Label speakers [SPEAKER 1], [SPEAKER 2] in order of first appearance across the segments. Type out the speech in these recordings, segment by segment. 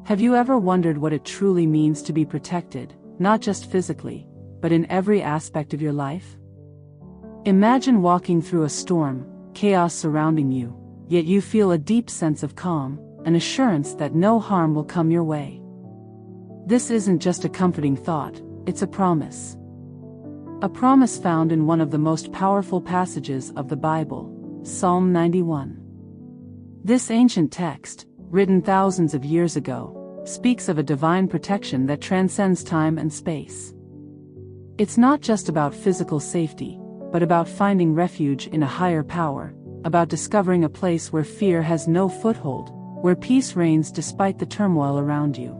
[SPEAKER 1] Have you ever wondered what it truly means to be protected, not just physically, but in every aspect of your life? Imagine walking through a storm, chaos surrounding you, yet you feel a deep sense of calm, an assurance that no harm will come your way. This isn't just a comforting thought, it's a promise. A promise found in one of the most powerful passages of the Bible, Psalm 91. This ancient text, written thousands of years ago, speaks of a divine protection that transcends time and space. It's not just about physical safety, but about finding refuge in a higher power, about discovering a place where fear has no foothold, where peace reigns despite the turmoil around you.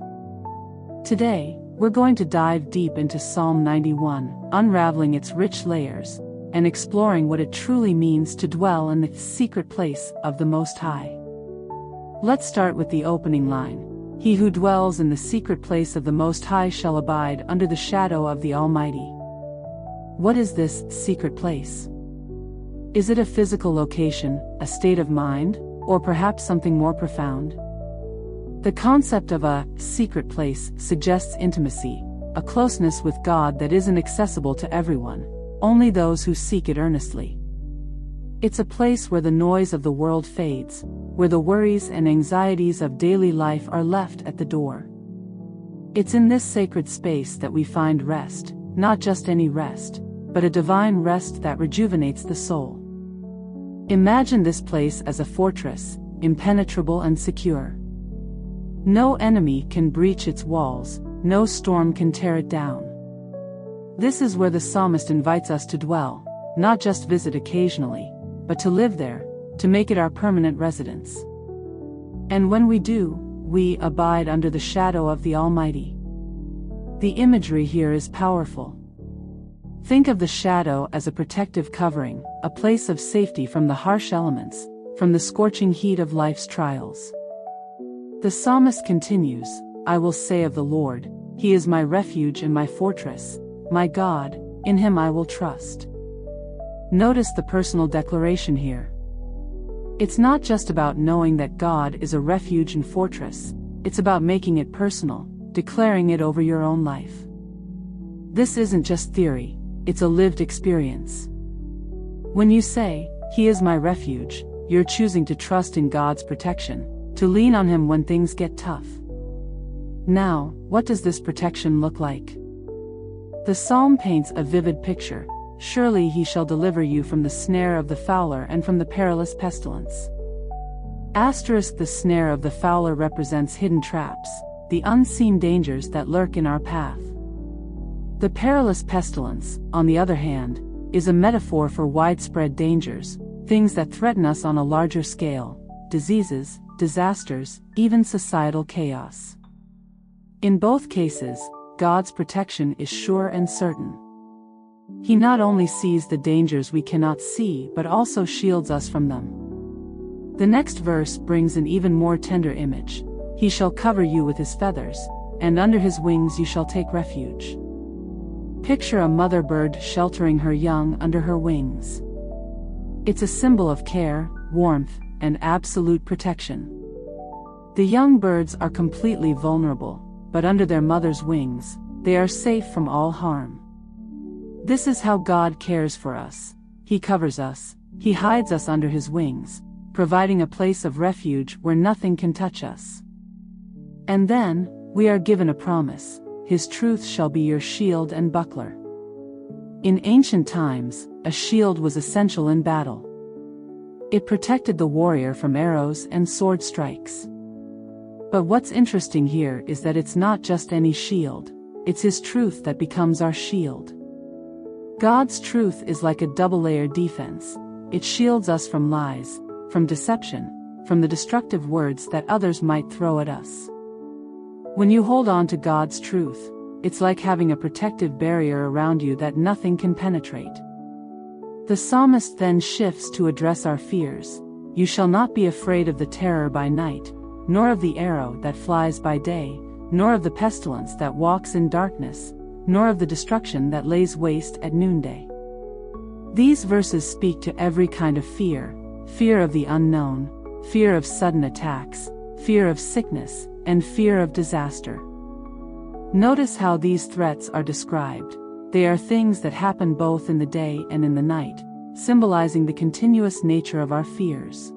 [SPEAKER 1] Today, we're going to dive deep into Psalm 91, unraveling its rich layers, and exploring what it truly means to dwell in the secret place of the Most High. Let's start with the opening line. He who dwells in the secret place of the Most High shall abide under the shadow of the Almighty. What is this secret place? Is it a physical location, a state of mind, or perhaps something more profound? The concept of a secret place suggests intimacy, a closeness with God that isn't accessible to everyone, only those who seek it earnestly. It's a place where the noise of the world fades, where the worries and anxieties of daily life are left at the door. It's in this sacred space that we find rest, not just any rest, but a divine rest that rejuvenates the soul. Imagine this place as a fortress, impenetrable and secure. No enemy can breach its walls, no storm can tear it down. This is where the psalmist invites us to dwell, not just visit occasionally, but to live there, to make it our permanent residence. And when we do, we abide under the shadow of the Almighty. The imagery here is powerful. Think of the shadow as a protective covering, a place of safety from the harsh elements, from the scorching heat of life's trials. The psalmist continues, I will say of the Lord, He is my refuge and my fortress, my God, in Him I will trust. Notice the personal declaration here. It's not just about knowing that God is a refuge and fortress, it's about making it personal, declaring it over your own life. This isn't just theory, it's a lived experience. When you say, He is my refuge, you're choosing to trust in God's protection, to lean on Him when things get tough. Now, what does this protection look like? The psalm paints a vivid picture. Surely He shall deliver you from the snare of the fowler and from the perilous pestilence. The snare of the fowler represents hidden traps, the unseen dangers that lurk in our path. The perilous pestilence, on the other hand, is a metaphor for widespread dangers, things that threaten us on a larger scale, diseases, disasters, even societal chaos. In both cases, God's protection is sure and certain. He not only sees the dangers we cannot see but also shields us from them. The next verse brings an even more tender image. He shall cover you with His feathers, and under His wings you shall take refuge. Picture a mother bird sheltering her young under her wings. It's a symbol of care, warmth, and absolute protection. The young birds are completely vulnerable, but under their mother's wings, they are safe from all harm. This is how God cares for us. He covers us, He hides us under His wings, providing a place of refuge where nothing can touch us. And then, we are given a promise, His truth shall be your shield and buckler. In ancient times, a shield was essential in battle. It protected the warrior from arrows and sword strikes. But what's interesting here is that it's not just any shield, it's His truth that becomes our shield. God's truth is like a double-layered defense. It shields us from lies, from deception, from the destructive words that others might throw at us. When you hold on to God's truth, it's like having a protective barrier around you that nothing can penetrate. The psalmist then shifts to address our fears. You shall not be afraid of the terror by night, nor of the arrow that flies by day, nor of the pestilence that walks in darkness, nor of the destruction that lays waste at noonday. These verses speak to every kind of fear, fear of the unknown, fear of sudden attacks, fear of sickness, and fear of disaster. Notice how these threats are described. They are things that happen both in the day and in the night, symbolizing the continuous nature of our fears.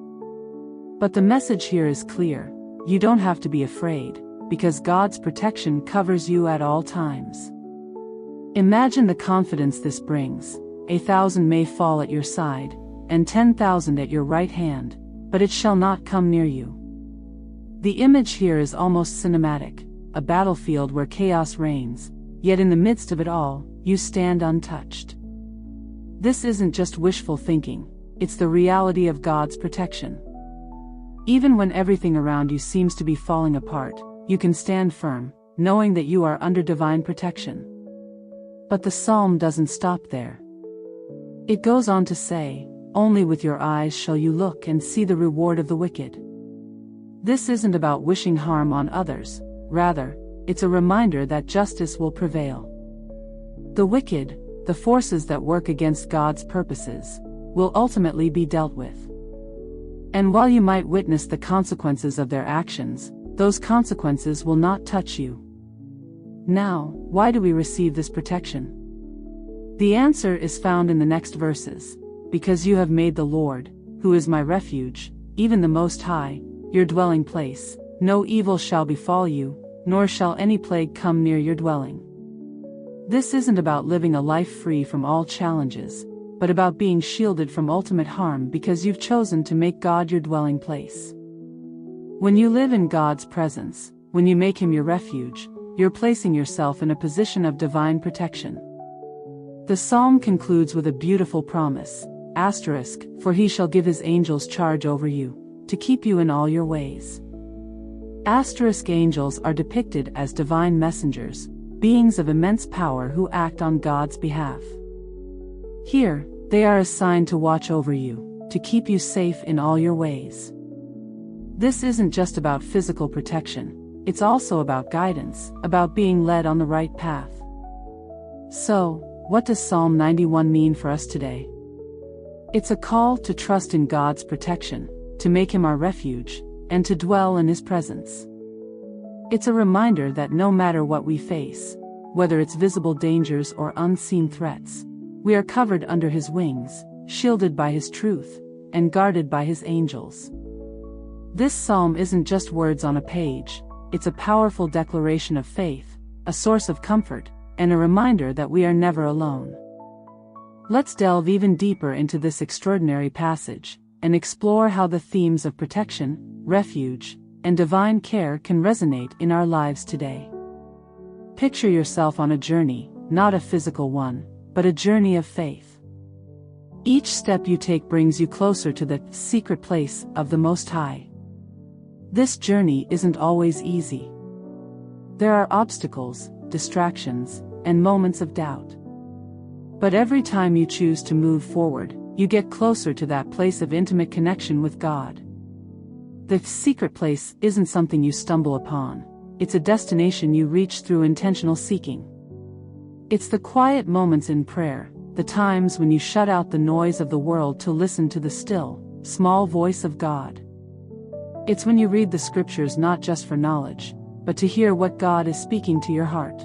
[SPEAKER 1] But the message here is clear: you don't have to be afraid, because God's protection covers you at all times. Imagine the confidence this brings. 1,000 may fall at your side, and 10,000 at your right hand, but it shall not come near you. The image here is almost cinematic, a battlefield where chaos reigns, yet in the midst of it all, you stand untouched. This isn't just wishful thinking, it's the reality of God's protection. Even when everything around you seems to be falling apart, you can stand firm, knowing that you are under divine protection. But the psalm doesn't stop there. It goes on to say, "Only with your eyes shall you look and see the reward of the wicked." This isn't about wishing harm on others, rather, it's a reminder that justice will prevail. The wicked, the forces that work against God's purposes, will ultimately be dealt with. And while you might witness the consequences of their actions, those consequences will not touch you. Now, why do we receive this protection? The answer is found in the next verses. Because you have made the Lord, who is my refuge, even the Most High, your dwelling place, no evil shall befall you, nor shall any plague come near your dwelling. This isn't about living a life free from all challenges, but about being shielded from ultimate harm because you've chosen to make God your dwelling place. When you live in God's presence, when you make Him your refuge, you're placing yourself in a position of divine protection. The psalm concludes with a beautiful promise, for he shall give his angels charge over you, to keep you in all your ways. Angels are depicted as divine messengers, beings of immense power who act on God's behalf. Here, they are assigned to watch over you, to keep you safe in all your ways. This isn't just about physical protection, it's also about guidance, about being led on the right path. So, what does Psalm 91 mean for us today? It's a call to trust in God's protection, to make Him our refuge, and to dwell in His presence. It's a reminder that no matter what we face, whether it's visible dangers or unseen threats, we are covered under His wings, shielded by His truth, and guarded by His angels. This psalm isn't just words on a page, it's a powerful declaration of faith, a source of comfort, and a reminder that we are never alone. Let's delve even deeper into this extraordinary passage, and explore how the themes of protection, refuge, and divine care can resonate in our lives today. Picture yourself on a journey, not a physical one, but a journey of faith. Each step you take brings you closer to the secret place of the Most High. This journey isn't always easy. There are obstacles, distractions, and moments of doubt. But every time you choose to move forward, you get closer to that place of intimate connection with God. The secret place isn't something you stumble upon, it's a destination you reach through intentional seeking. It's the quiet moments in prayer, the times when you shut out the noise of the world to listen to the still, small voice of God. It's when you read the scriptures not just for knowledge, but to hear what God is speaking to your heart.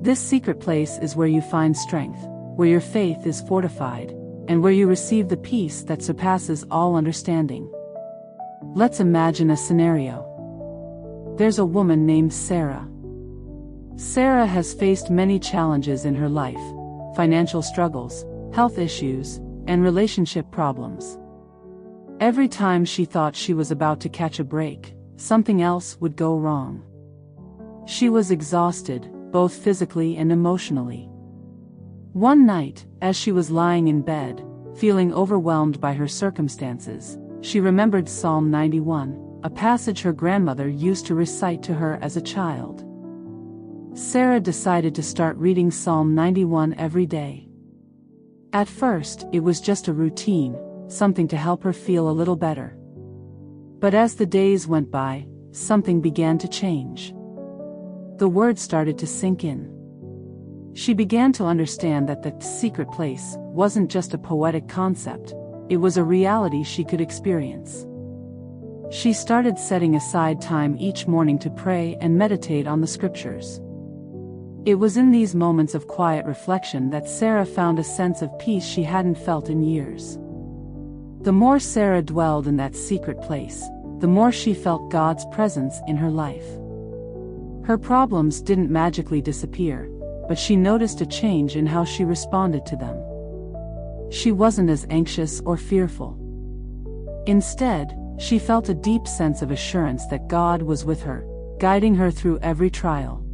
[SPEAKER 1] This secret place is where you find strength, where your faith is fortified, and where you receive the peace that surpasses all understanding. Let's imagine a scenario. There's a woman named Sarah. Sarah has faced many challenges in her life: financial struggles, health issues, and relationship problems. Every time she thought she was about to catch a break, something else would go wrong. She was exhausted, both physically and emotionally. One night, as she was lying in bed, feeling overwhelmed by her circumstances, she remembered Psalm 91, a passage her grandmother used to recite to her as a child. Sarah decided to start reading Psalm 91 every day. At first, it was just a routine, something to help her feel a little better. But as the days went by, something began to change. The words started to sink in. She began to understand that the secret place wasn't just a poetic concept, it was a reality she could experience. She started setting aside time each morning to pray and meditate on the scriptures. It was in these moments of quiet reflection that Sarah found a sense of peace she hadn't felt in years. The more Sarah dwelled in that secret place, the more she felt God's presence in her life. Her problems didn't magically disappear, but she noticed a change in how she responded to them. She wasn't as anxious or fearful. Instead, she felt a deep sense of assurance that God was with her, guiding her through every trial.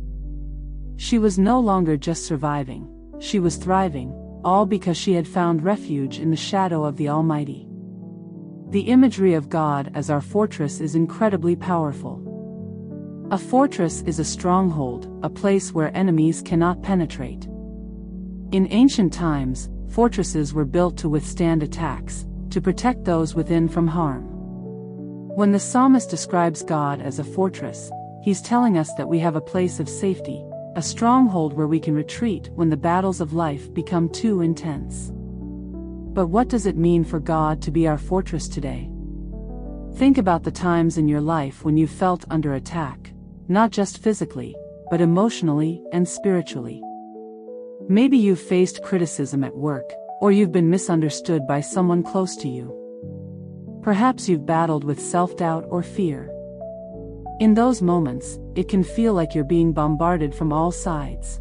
[SPEAKER 1] She was no longer just surviving, she was thriving, all because she had found refuge in the shadow of the Almighty. The imagery of God as our fortress is incredibly powerful. A fortress is a stronghold, a place where enemies cannot penetrate. In ancient times, fortresses were built to withstand attacks, to protect those within from harm. When the psalmist describes God as a fortress, he's telling us that we have a place of safety, a stronghold where we can retreat when the battles of life become too intense. But what does it mean for God to be our fortress today? Think about the times in your life when you felt under attack, not just physically, but emotionally and spiritually. Maybe you've faced criticism at work, or you've been misunderstood by someone close to you. Perhaps you've battled with self-doubt or fear. In those moments, it can feel like you're being bombarded from all sides.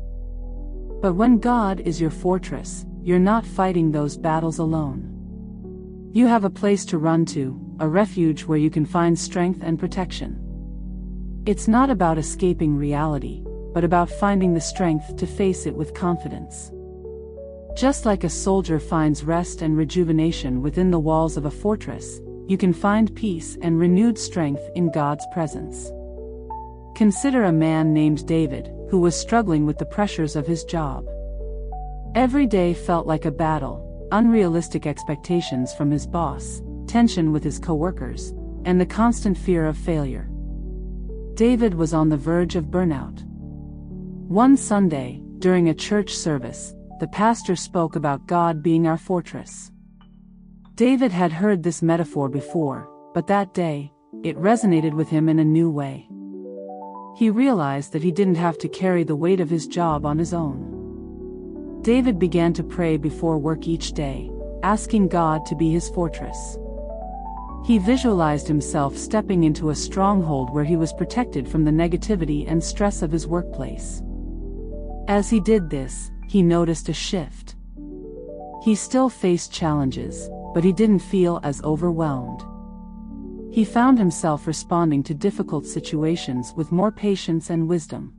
[SPEAKER 1] But when God is your fortress, you're not fighting those battles alone. You have a place to run to, a refuge where you can find strength and protection. It's not about escaping reality, but about finding the strength to face it with confidence. Just like a soldier finds rest and rejuvenation within the walls of a fortress, you can find peace and renewed strength in God's presence. Consider a man named David, who was struggling with the pressures of his job. Every day felt like a battle, unrealistic expectations from his boss, tension with his coworkers, and the constant fear of failure. David was on the verge of burnout. One Sunday, during a church service, the pastor spoke about God being our fortress. David had heard this metaphor before, but that day, it resonated with him in a new way. He realized that he didn't have to carry the weight of his job on his own. David began to pray before work each day, asking God to be his fortress. He visualized himself stepping into a stronghold where he was protected from the negativity and stress of his workplace. As he did this, he noticed a shift. He still faced challenges, but he didn't feel as overwhelmed. He found himself responding to difficult situations with more patience and wisdom.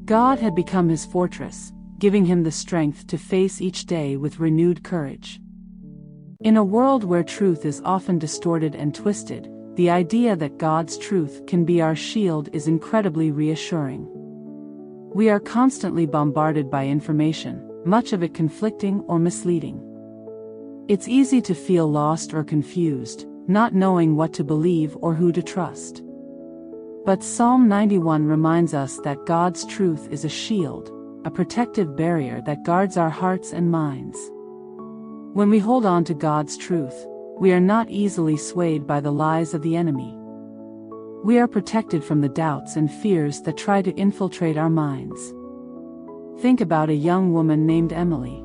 [SPEAKER 1] God had become his fortress, giving him the strength to face each day with renewed courage. In a world where truth is often distorted and twisted, the idea that God's truth can be our shield is incredibly reassuring. We are constantly bombarded by information, much of it conflicting or misleading. It's easy to feel lost or confused, not knowing what to believe or who to trust. But Psalm 91 reminds us that God's truth is a shield, a protective barrier that guards our hearts and minds. When we hold on to God's truth, we are not easily swayed by the lies of the enemy. We are protected from the doubts and fears that try to infiltrate our minds. Think about a young woman named Emily.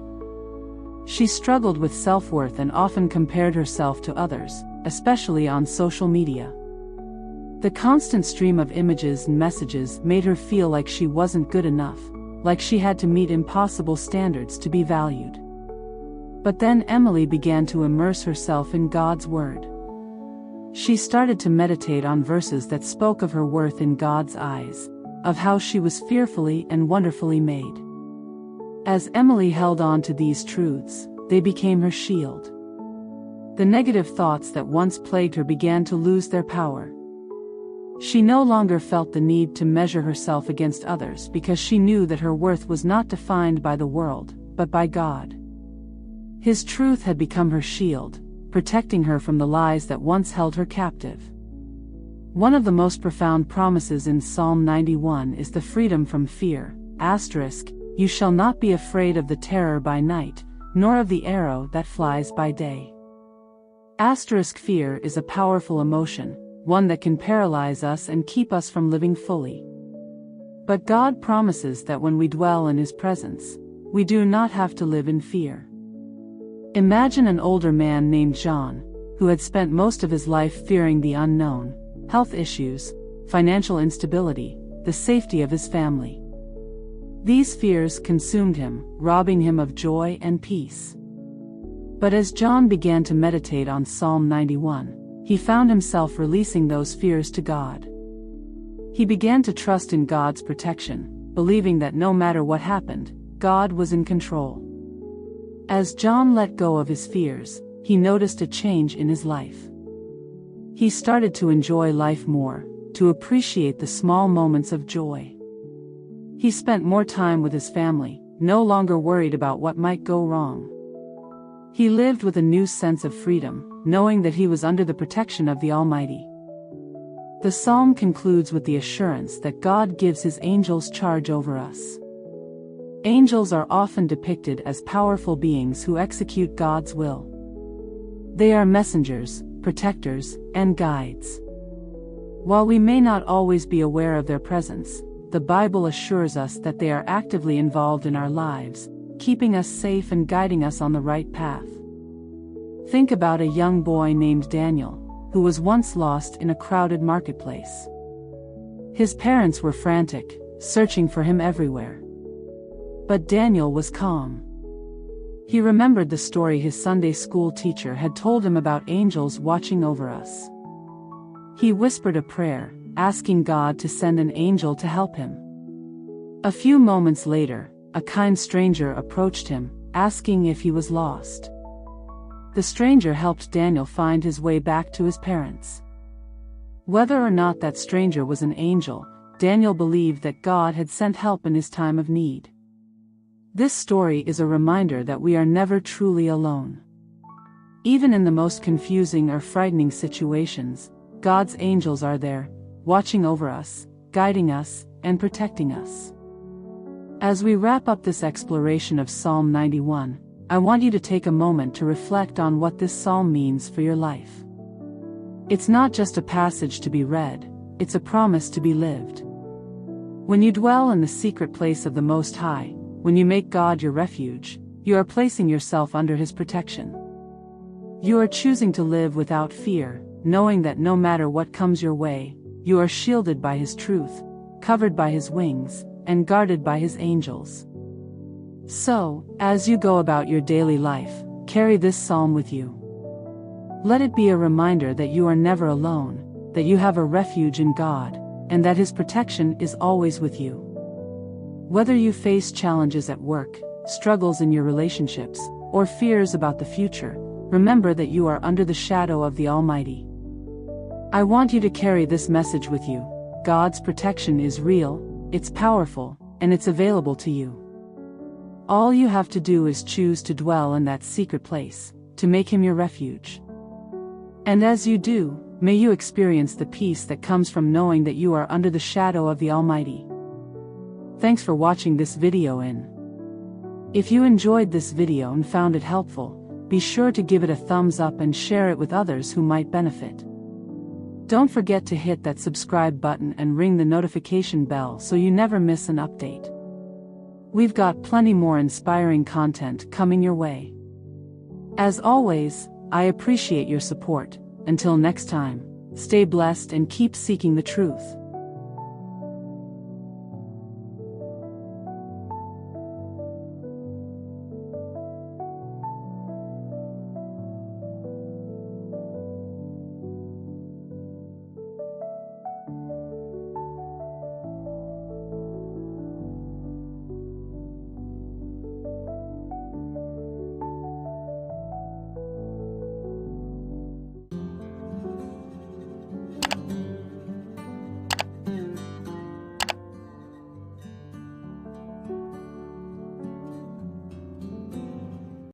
[SPEAKER 1] She struggled with self-worth and often compared herself to others, especially on social media. The constant stream of images and messages made her feel like she wasn't good enough, like she had to meet impossible standards to be valued. But then Emily began to immerse herself in God's Word. She started to meditate on verses that spoke of her worth in God's eyes, of how she was fearfully and wonderfully made. As Emily held on to these truths, they became her shield. The negative thoughts that once plagued her began to lose their power. She no longer felt the need to measure herself against others because she knew that her worth was not defined by the world, but by God. His truth had become her shield, protecting her from the lies that once held her captive. One of the most profound promises in Psalm 91 is the freedom from fear. You shall not be afraid of the terror by night, nor of the arrow that flies by day. Fear is a powerful emotion, one that can paralyze us and keep us from living fully. But God promises that when we dwell in His presence, we do not have to live in fear. Imagine an older man named John, who had spent most of his life fearing the unknown, health issues, financial instability, the safety of his family. These fears consumed him, robbing him of joy and peace. But as John began to meditate on Psalm 91, he found himself releasing those fears to God. He began to trust in God's protection, believing that no matter what happened, God was in control. As John let go of his fears, he noticed a change in his life. He started to enjoy life more, to appreciate the small moments of joy. He spent more time with his family, no longer worried about what might go wrong. He lived with a new sense of freedom, knowing that he was under the protection of the Almighty. The psalm concludes with the assurance that God gives His angels charge over us. Angels are often depicted as powerful beings who execute God's will. They are messengers, protectors, and guides. While we may not always be aware of their presence, the Bible assures us that they are actively involved in our lives, keeping us safe and guiding us on the right path. Think about a young boy named Daniel, who was once lost in a crowded marketplace. His parents were frantic, searching for him everywhere. But Daniel was calm. He remembered the story his Sunday school teacher had told him about angels watching over us. He whispered a prayer, asking God to send an angel to help him. A few moments later, a kind stranger approached him, asking if he was lost. The stranger helped Daniel find his way back to his parents. Whether or not that stranger was an angel, Daniel believed that God had sent help in his time of need. This story is a reminder that we are never truly alone. Even in the most confusing or frightening situations, God's angels are there, watching over us, guiding us, and protecting us. As we wrap up this exploration of Psalm 91, I want you to take a moment to reflect on what this psalm means for your life. It's not just a passage to be read, it's a promise to be lived. When you dwell in the secret place of the Most High, when you make God your refuge, you are placing yourself under His protection. You are choosing to live without fear, knowing that no matter what comes your way, you are shielded by His truth, covered by His wings, and guarded by His angels. So, as you go about your daily life, carry this psalm with you. Let it be a reminder that you are never alone, that you have a refuge in God, and that His protection is always with you. Whether you face challenges at work, struggles in your relationships, or fears about the future, remember that you are under the shadow of the Almighty. I want you to carry this message with you. God's protection is real, it's powerful, and it's available to you. All you have to do is choose to dwell in that secret place, to make Him your refuge. And as you do, may you experience the peace that comes from knowing that you are under the shadow of the Almighty. Thanks for watching this video. If you enjoyed this video and found it helpful, be sure to give it a thumbs up and share it with others who might benefit. Don't forget to hit that subscribe button and ring the notification bell so you never miss an update. We've got plenty more inspiring content coming your way. As always, I appreciate your support. Until next time, stay blessed and keep seeking the truth.